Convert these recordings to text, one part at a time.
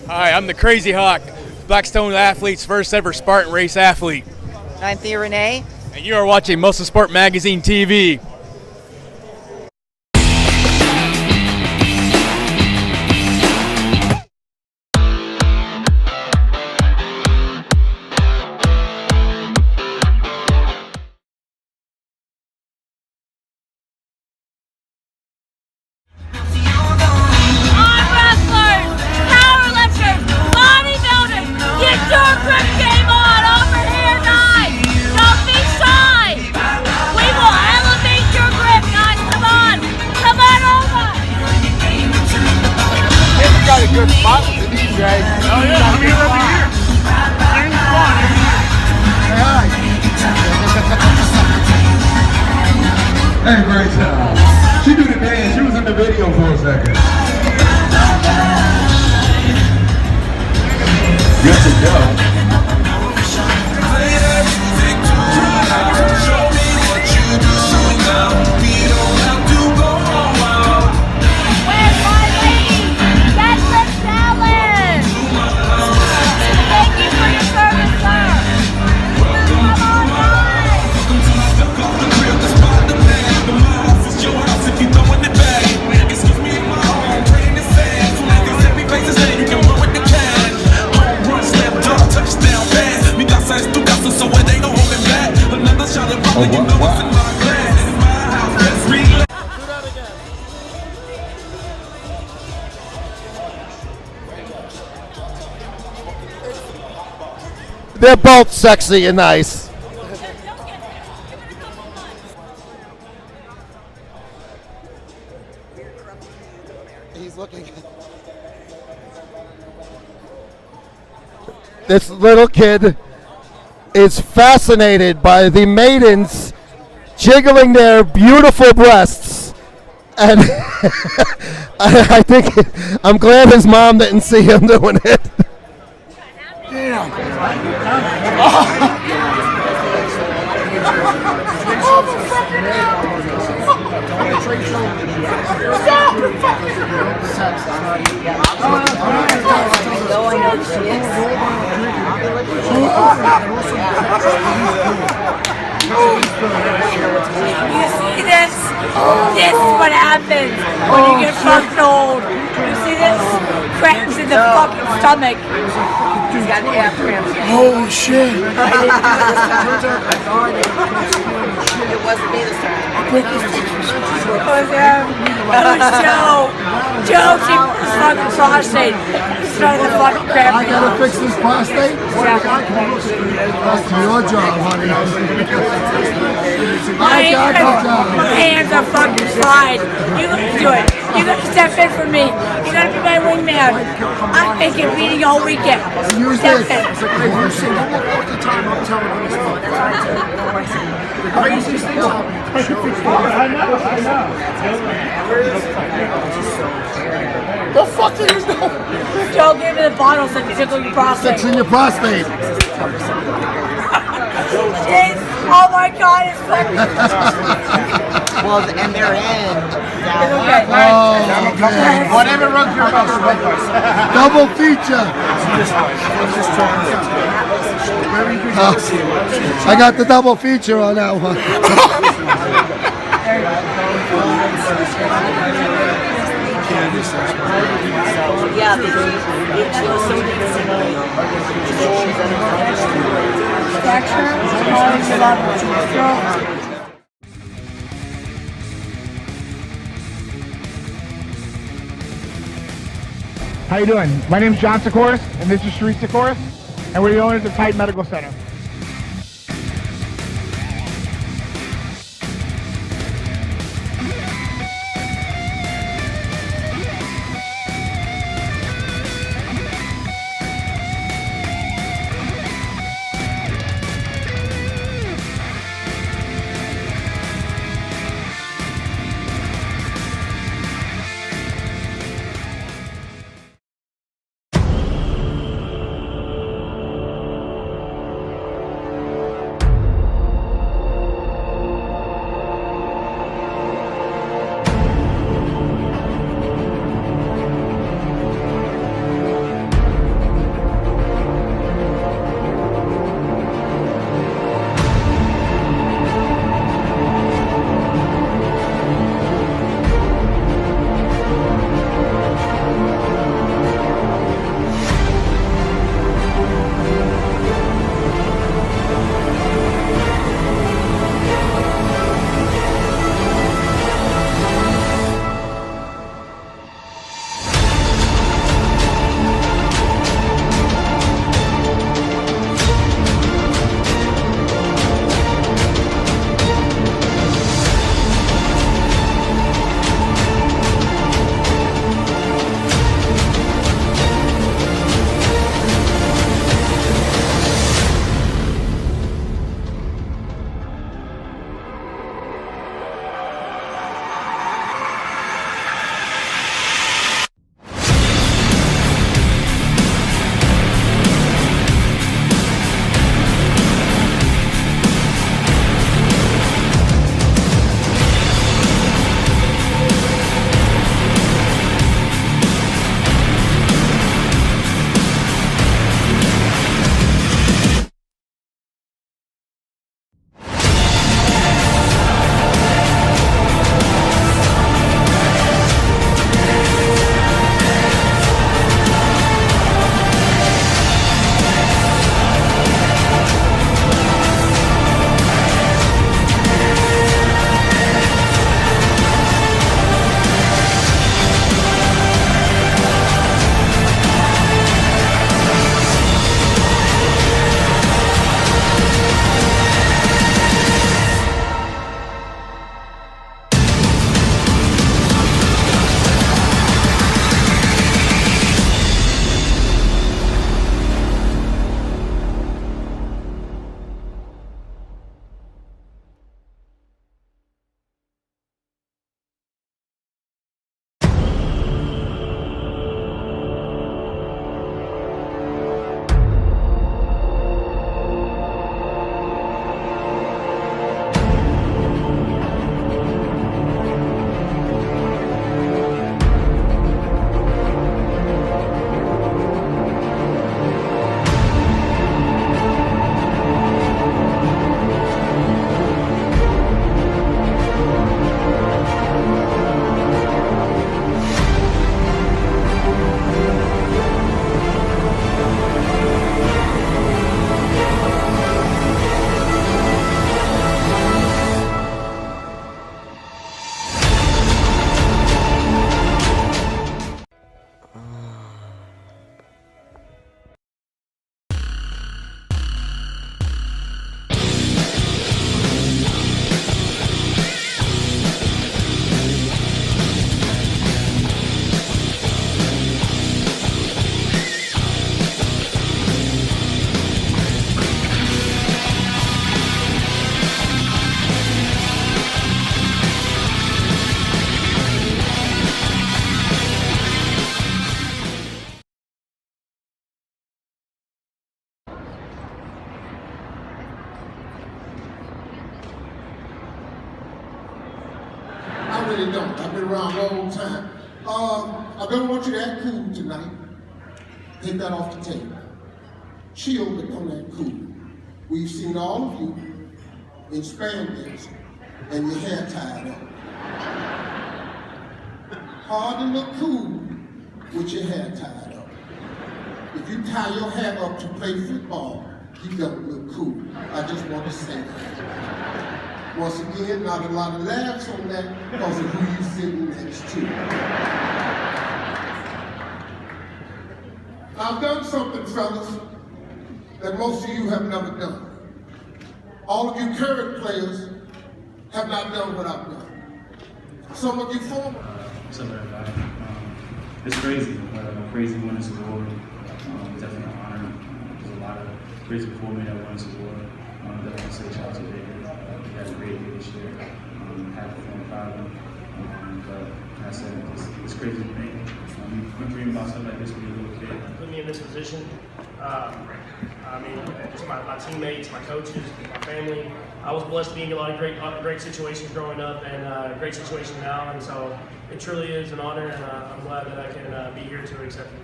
Hi, I'm the Crazy Hawk, Blackstone Athlete's first ever Spartan race athlete. I'm Thea Renee. And you are watching Muscle Sport Magazine TV. Good spot with the DJ. Oh yeah, I'm here every year. Say hi. Hey, great job. She do the dance. She was in the video for a second. Good to go. They're both sexy and nice. He's looking. This little kid is fascinated by the maidens jiggling their beautiful breasts. And I think I'm glad his mom didn't see him doing it. Damn. You see this? This is what happens when you get fucking old. You see this? Cramps in the fucking stomach. He's got an ass cramp. Oh shit. It wasn't me this time. It was him. It was Joe. Joe, she was fucking prostate. Started to fucking cramp. I gotta fix this prostate? Yeah. That's your job, honey. My hands are fucking fried. You gotta do it. You gotta step in for me. You gotta be my wingman. I'm making meeting all weekend. Use Step this. in. It's like, hey, you see all the time I'm telling you this stuff. The craziest thing I know. The fuck did you know? Joe gave me the bottles that tickle your prostate. Sticks in your prostate. Jeez. Oh my God, it's fucking. Well, and they're in. Okay. Okay. Whatever runs your mouth. Double feature. I got the double feature on that one. Yeah, it shows so How you doing? My name is John Sikoris, and this is Sharice Sikoris, and we're the owners of Titan Medical Center. around a long time. I don't want you to act cool tonight. Take that off the table. Chill, but don't act cool. We've seen all of you in spandex and your hair tied up. Hard to look cool with your hair tied up. If you tie your hair up to play football, you don't look cool. I just want to say that. Once again, not a lot of laughs on that because of who you're sitting next to. I've done something, fellas, that most of you have never done. All of you current players have not done what I've done. Some of you former. What's up, everybody? It's crazy. Crazy winning this award. Definitely an honor. There's a lot of crazy before me that won this award. Definitely want to say shout out to Baker. He had a great year this year. Had to feel proud of him. But like I said, it's crazy to think. You've been dreaming about something like this when you were a little kid. Put me in this position. I mean, just my teammates, my coaches, my family. I was blessed to be in a lot of great situations growing up and great situations now, and so it truly is an honor, and I'm glad that I can be here to accept it.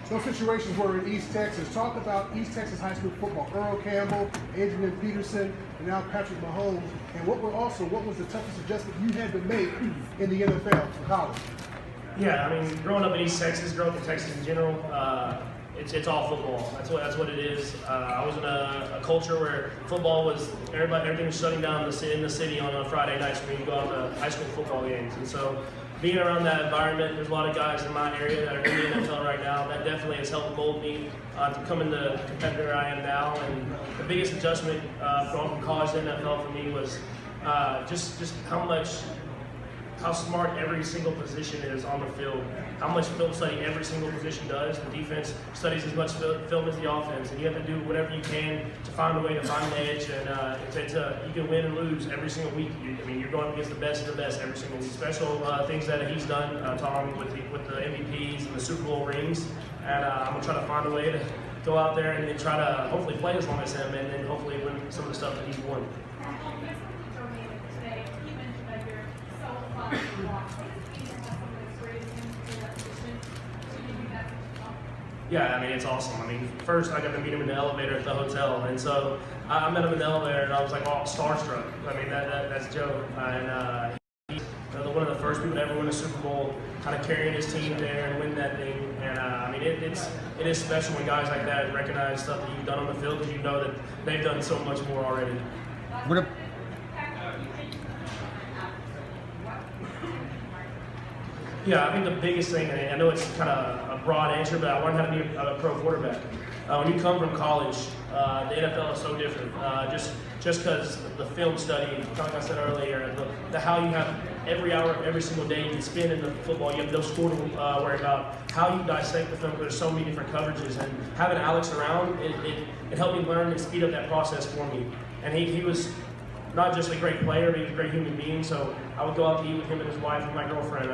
Those situations were in East Texas. Talk about East Texas high school football. Earl Campbell, Adrian Peterson, and now Patrick Mahomes. And what was the toughest adjustment you had to make in the NFL for college? Yeah, I mean, growing up in East Texas, growing up in Texas in general, it's all football. That's what it is. I was in a culture where football was everything was shutting down in the city on a Friday nights when you go out to high school football games, and so being around that environment, there's a lot of guys in my area that are in the NFL right now. That definitely has helped mold me to becoming the competitor I am now. And the biggest adjustment from college to NFL for me was just how smart every single position is on the field, how much film study every single position does. The defense studies as much film as the offense, and you have to do whatever you can to find a way to find an edge, and you can win and lose every single week. You're going against the best of the best every single week. Special things that he's done, Tom, with the MVPs and the Super Bowl rings, and I'm going to try to find a way to go out there and try to hopefully play as long as him, and then hopefully win some of the stuff that he's won. Yeah, I mean, it's awesome. I mean, first I got to meet him in the elevator at the hotel, and so I met him in the elevator, and I was like, oh, starstruck. I mean, that's Joe. And he's one of the first people to ever win a Super Bowl, kind of carrying his team there and win that thing. And I mean, it is special when guys like that recognize stuff that you've done on the field, because you know that they've done so much more already. Yeah, I think the biggest thing, and I know it's kind of a broad answer, but I learned how to be a pro quarterback. When you come from college, the NFL is so different. Just because the film study, like I said earlier, the how you have every hour, every single day you can spend in the football, you have no score to worry about. How you dissect the film, there's so many different coverages, and having Alex around, it helped me learn and speed up that process for me. And he was not just a great player, but he was a great human being. So I would go out to eat with him and his wife and my girlfriend.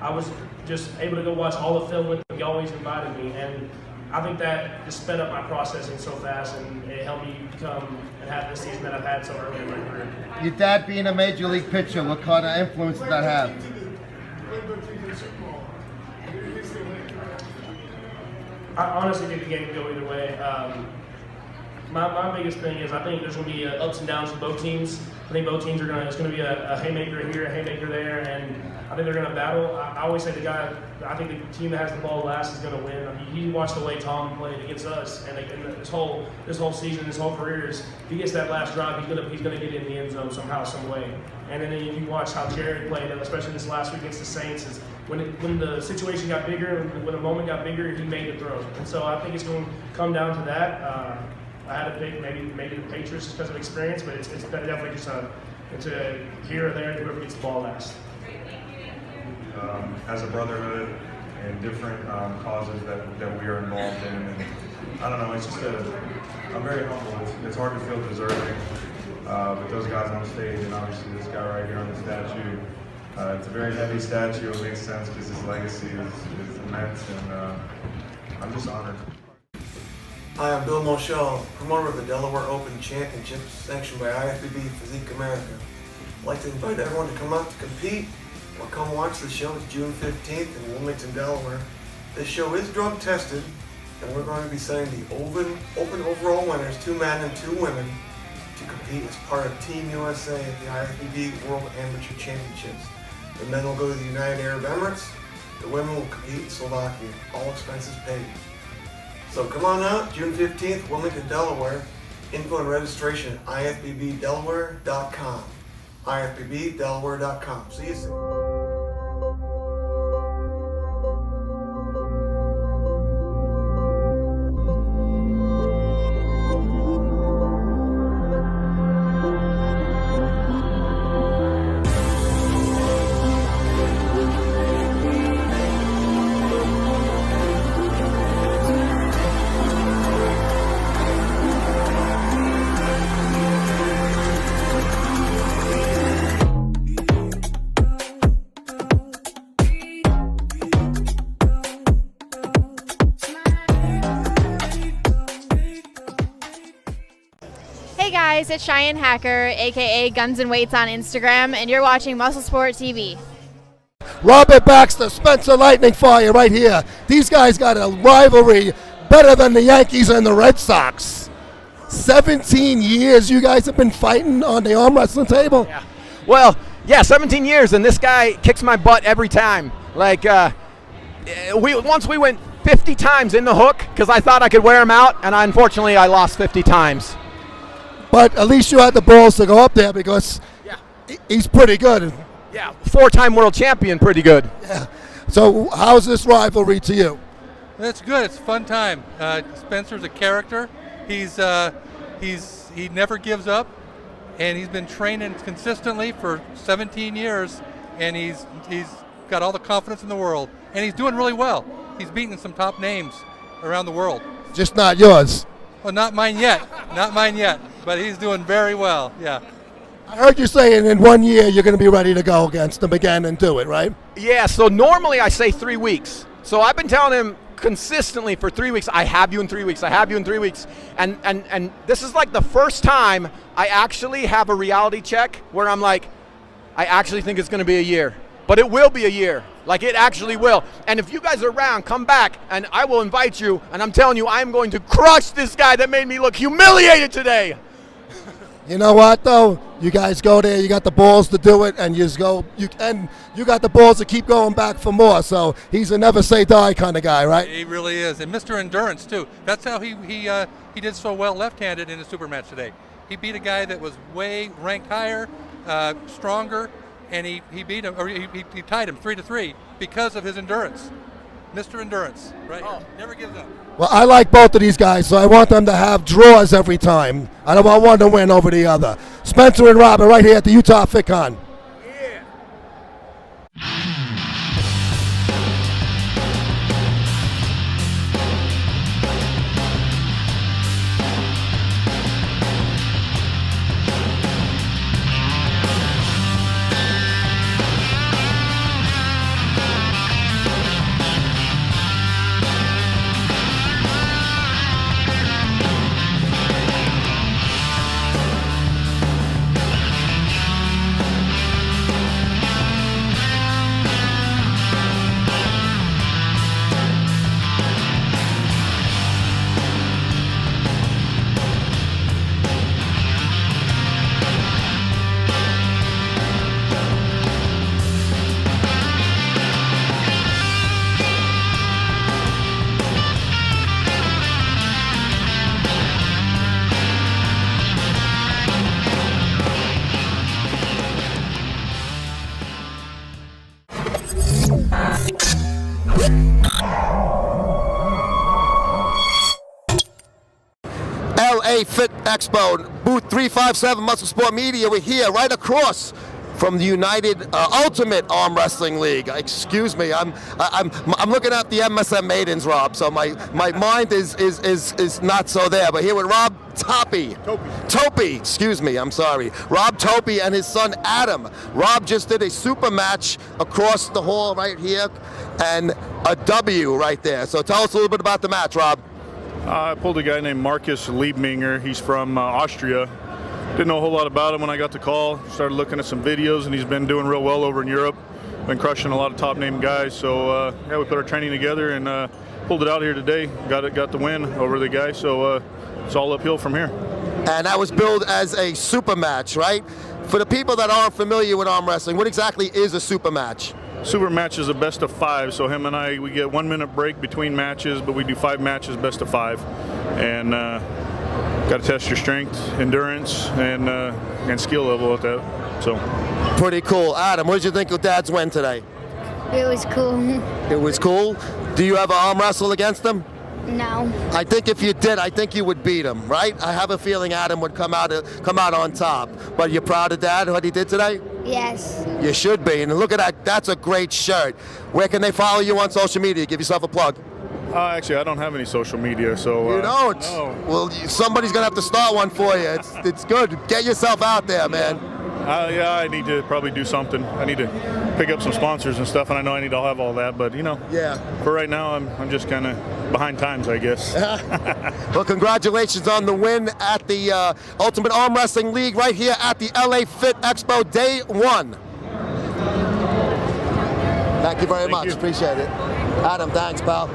I was just able to go watch all the film with him. He always invited me, and I think that just sped up my processing so fast, and it helped me become and have the season that I've had so early in my career. Your dad being a major league pitcher, what kind of influence did that have? I honestly think the game could go either way. My biggest thing is I think there's going to be ups and downs for both teams. I think both teams it's going to be a haymaker here, a haymaker there, and I think they're going to battle. I always say I think the team that has the ball last is going to win. I mean, you watch the way Tom played against us, and this whole season, this whole career is, if he gets that last drive, he's going to get in the end zone somehow, some way. And then if you watch how Jared played, especially this last week against the Saints, is when the situation got bigger, when the moment got bigger, he made the throw. And so I think it's going to come down to that. I had to pick maybe the Patriots because of experience, but it's definitely just it's a here or there, whoever gets the ball last. As a brotherhood and different causes that we are involved in, and I don't know, it's just I'm very humble. It's hard to feel deserving with those guys on stage, and obviously this guy right here on the statue. It's a very heavy statue. It makes sense because his legacy is immense, and I'm just honored. Hi, I'm Bill Moschel, promoter of the Delaware Open Championships, sanctioned by IFBB Physique America. I'd like to invite everyone to come out to compete Well, come watch the show. It's June 15th in Wilmington, Delaware. This show is drug tested, and we're going to be setting the open overall winners, 2 men and 2 women, to compete as part of Team USA at the IFBB World Amateur Championships. The men will go to the United Arab Emirates. The women will compete in Slovakia. All expenses paid. So come on out, June 15th, Wilmington, Delaware. Info and registration at ifbbdelaware.com. ifbbdelaware.com. See you soon. Hey guys, it's Cheyenne Hacker, aka Guns and Weights on Instagram, and you're watching Muscle Sport TV. Robert Baxter, Spencer Lightningfire right here. These guys got a rivalry better than the Yankees and the Red Sox. 17 years you guys have been fighting on the arm wrestling table? Yeah. Well, yeah, 17 years, and this guy kicks my butt every time. Like, once we went 50 times in the hook because I thought I could wear him out, and unfortunately I lost 50 times. But at least you had the balls to go up there because he's pretty good. Yeah, 4-time world champion, pretty good. Yeah. So how's this rivalry to you? It's good. It's a fun time. Spencer's a character. He never gives up, and he's been training consistently for 17 years, and he's got all the confidence in the world, and he's doing really well. He's beating some top names around the world. Just not yours. Well, not mine yet. Not mine yet. But he's doing very well. Yeah. I heard you saying in 1 year you're going to be ready to go against him again and do it, right? Yeah, so normally I say 3 weeks. So I've been telling him consistently for 3 weeks, I have you in 3 weeks, I have you in 3 weeks. And this is like the first time I actually have a reality check where I'm like, I actually think it's going to be a year. But it will be a year. Like, it actually will. And if you guys are around, come back, and I will invite you. And I'm telling you, I'm going to crush this guy that made me look humiliated today. You know what, though? You guys go there, you got the balls to do it, and you got the balls to keep going back for more. So he's a never say die kind of guy, right? He really is. And Mr. Endurance, too. That's how he did so well left-handed in the super match today. He beat a guy that was way ranked higher, stronger, and he beat him, or he tied him 3-3 because of his endurance. Mr. Endurance, right? Oh. Never gives up. Well, I like both of these guys, so I want them to have draws every time. I don't want one to win over the other. Spencer and Rob are right here at the Utah Fitcon. Fit Expo, booth 357, Muscle Sport Media. We're here right across from the United Ultimate Arm Wrestling League. Excuse me, I'm looking at the MSM maidens, Rob. So my mind is not so there. But here with Rob Toppe, excuse me, I'm sorry. Rob Toppe and his son Adam. Rob just did a super match across the hall right here, and a W right there. So tell us a little bit about the match, Rob. I pulled a guy named Marcus Liebminger. He's from Austria. Didn't know a whole lot about him when I got the call. Started looking at some videos, and he's been doing real well over in Europe. been crushing a lot of top name guys. So yeah, we put our training together and pulled it out here today. Got the win over the guy. So it's all uphill from here. And that was billed as a super match, right? For the people that aren't familiar with arm wrestling, what exactly is a super match? Super match is a best of 5. So him and I, we get 1 minute break between matches, but we do 5 matches, best of 5, and got to test your strength, endurance, and skill level at that. So pretty cool. Adam, what did you think of Dad's win today? It was cool. It was cool. Do you ever arm wrestle against him? No. I think if you did, I think you would beat him, right? I have a feeling Adam would come out on top. But you're proud of Dad, what he did today? Yes. You should be. And look at that. That's a great shirt. Where can they follow you on social media? Give yourself a plug. Actually, I don't have any social media, so... You don't? No. Well, somebody's going to have to start one for you. It's good. Get yourself out there, man. Yeah, I need to probably do something. I need to pick up some sponsors and stuff, and I know I need to have all that, but, yeah. For right now, I'm just kind of behind times, I guess. Well, congratulations on the win at the Ultimate Arm Wrestling League right here at the LA Fit Expo Day 1. Thank you very much. Appreciate it. Adam, thanks, pal.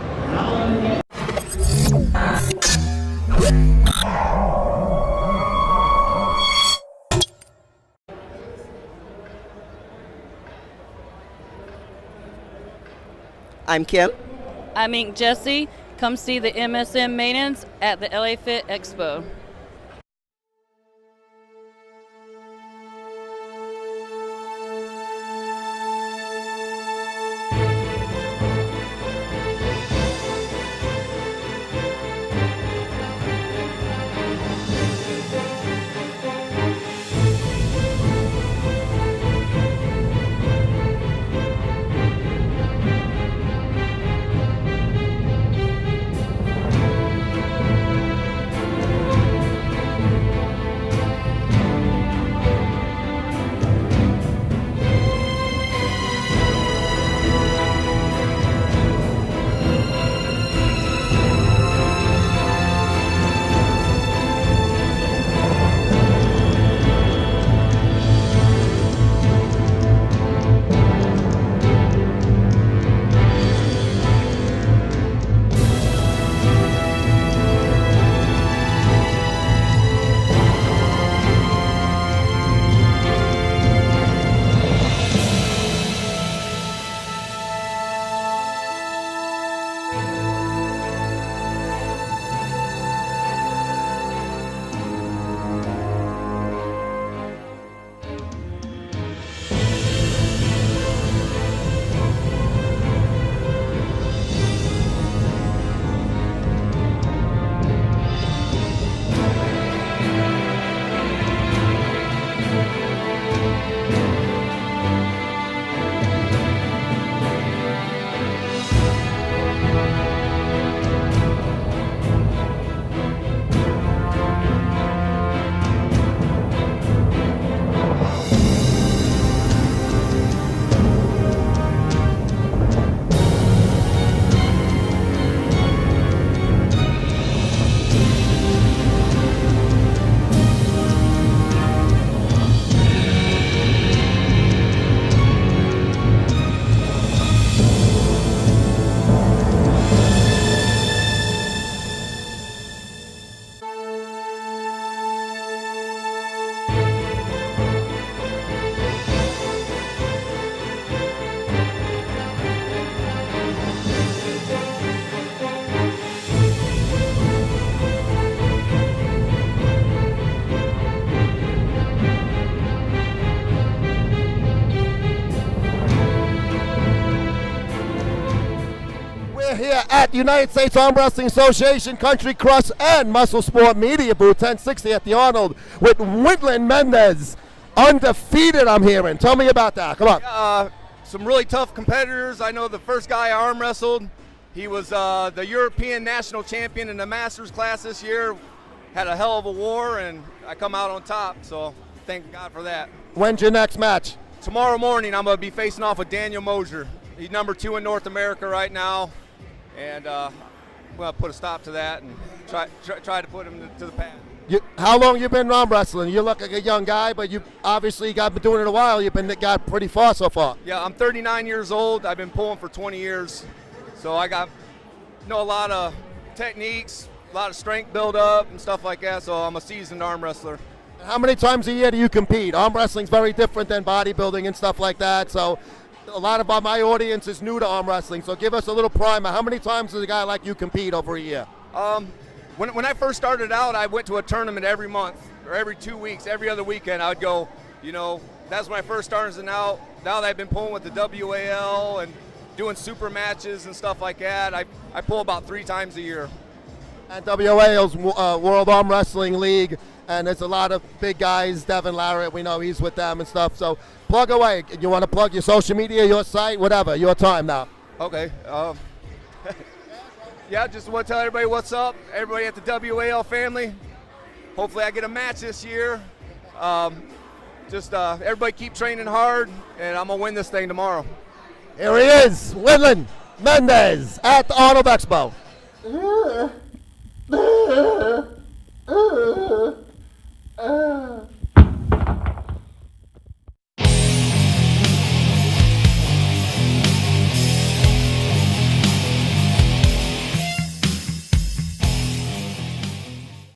I'm Kim. I'm Ink Jessie. Come see the MSM Maidens at the LA Fit Expo. Here at United States Arm Wrestling Association Country Cross and Muscle Sport Media Booth 1060 at the Arnold with Willmann Mendez. Undefeated, I'm hearing. Tell me about that. Come on. Some really tough competitors. I know the first guy I arm wrestled, he was the European national champion in the Masters class this year. Had a hell of a war, and I come out on top, so thank God for that. When's your next match? Tomorrow morning, I'm going to be facing off with Daniel Mosier. He's #2 in North America right now. And I'm going to put a stop to that and try to put him to the pad. How long you been arm wrestling? You look like a young guy, but you obviously been doing it a while. You've got pretty far so far. Yeah, I'm 39 years old. I've been pulling for 20 years. So I know a lot of techniques, a lot of strength build up and stuff like that. So I'm a seasoned arm wrestler. How many times a year do you compete? Arm wrestling's very different than bodybuilding and stuff like that. So a lot of my audience is new to arm wrestling. So give us a little primer. How many times does a guy like you compete over a year? When I first started out, I went to a tournament every month or every 2 weeks, every other weekend. I would go, that's when I first started. And now that I've been pulling with the WAL and doing super matches and stuff like that, I pull about 3 times a year. And WAL's World Arm Wrestling League, and there's a lot of big guys. Devin Larratt, we know he's with them and stuff. So plug away. You want to plug your social media, your site, whatever. Your time now. Okay. Yeah, just want to tell everybody what's up. Everybody at the WAL family. Hopefully I get a match this year. Everybody keep training hard, and I'm going to win this thing tomorrow. Here he is, Willmann Mendez at the Arnold Expo.